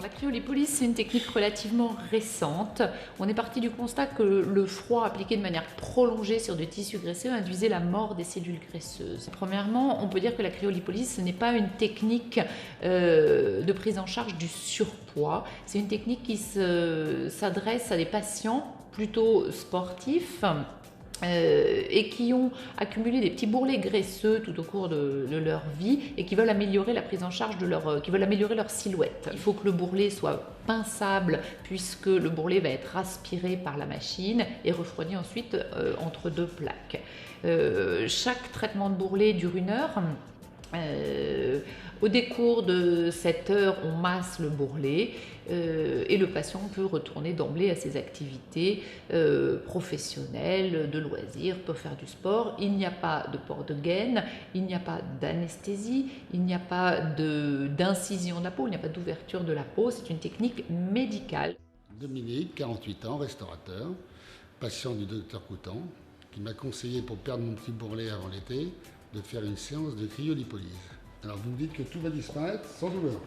La cryolipolyse, c'est une technique relativement récente. On est parti du constat que le froid appliqué de manière prolongée sur des tissus graisseux induisait la mort des cellules graisseuses. Premièrement, on peut dire que la cryolipolyse, ce n'est pas une technique de prise en charge du surpoids. C'est une technique qui s'adresse à des patients plutôt sportifs et qui ont accumulé des petits bourrelets graisseux tout au cours de leur vie et qui veulent améliorer la prise en charge de qui veulent améliorer leur silhouette. Il faut que le bourrelet soit pinçable puisque le bourrelet va être aspiré par la machine et refroidi ensuite entre deux plaques. Chaque traitement de bourrelet dure 1 heure. Au décours de cette heure, on masse le bourrelet et le patient peut retourner d'emblée à ses activités professionnelles, de loisirs, peut faire du sport. Il n'y a pas de port de gaine, il n'y a pas d'anesthésie, il n'y a pas d'incision de la peau, il n'y a pas d'ouverture de la peau. C'est une technique médicale. Dominique, 48 ans, restaurateur, patient du docteur Coutan, qui m'a conseillé pour perdre mon petit bourrelet avant l'été de faire une séance de cryolipolyse. Alors vous me dites que tout va disparaître sans douleur.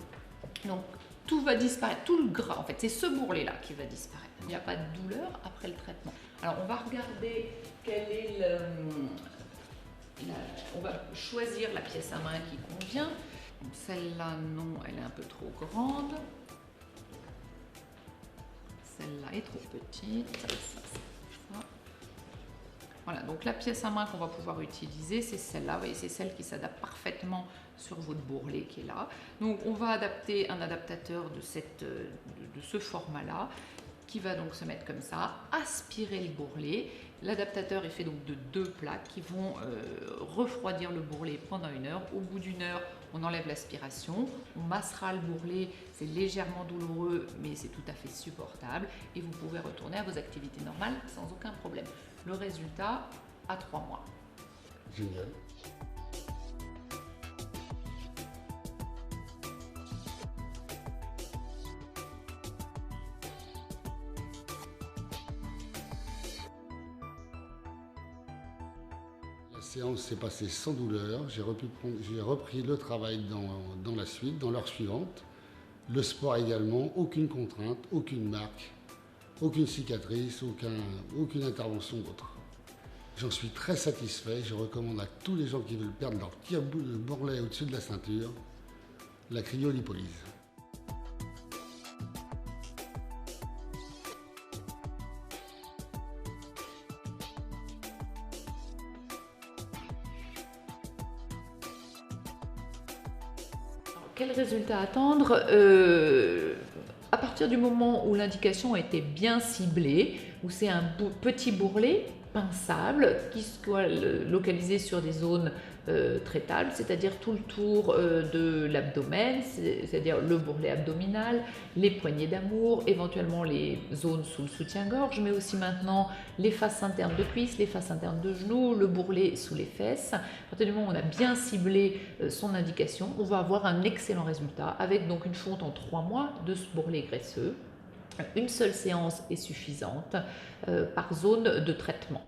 Donc tout va disparaître, tout le gras en fait, c'est ce bourrelet là qui va disparaître. Il n'y a pas de douleur après le traitement. Alors on va regarder quel est on va choisir la pièce à main qui convient. Celle-là non, elle est un peu trop grande. Celle-là est trop petite. Ça. Voilà, donc la pièce à main qu'on va pouvoir utiliser, c'est celle-là. Vous voyez, c'est celle qui s'adapte parfaitement sur votre bourrelet qui est là. Donc on va adapter un adaptateur de ce format-là, qui va donc se mettre comme ça, aspirer le bourrelet. L'adaptateur est fait donc de 2 plaques qui vont refroidir le bourrelet pendant 1 heure. Au bout d'1 heure, on enlève l'aspiration, on massera le bourrelet, c'est légèrement douloureux mais c'est tout à fait supportable et vous pouvez retourner à vos activités normales sans aucun problème. Le résultat à 3 mois. Génial. La séance s'est passée sans douleur. J'ai repris le travail dans la suite, dans l'heure suivante. Le sport également, aucune contrainte, aucune marque, aucune cicatrice, aucune intervention autre. J'en suis très satisfait. Je recommande à tous les gens qui veulent perdre leur petit bourrelet au-dessus de la ceinture, la cryolipolyse. Quel résultat attendre à partir du moment où l'indication a été bien ciblée, où c'est un petit bourrelet pinçable qui soit localisé sur des zones traitables, c'est-à-dire tout le tour de l'abdomen, c'est-à-dire le bourrelet abdominal, les poignées d'amour, éventuellement les zones sous le soutien-gorge, mais aussi maintenant les faces internes de cuisses, les faces internes de genoux, le bourrelet sous les fesses. À partir du moment où on a bien ciblé son indication, on va avoir un excellent résultat avec donc une fonte en 3 mois de ce bourrelet graisseux. Une seule séance est suffisante par zone de traitement.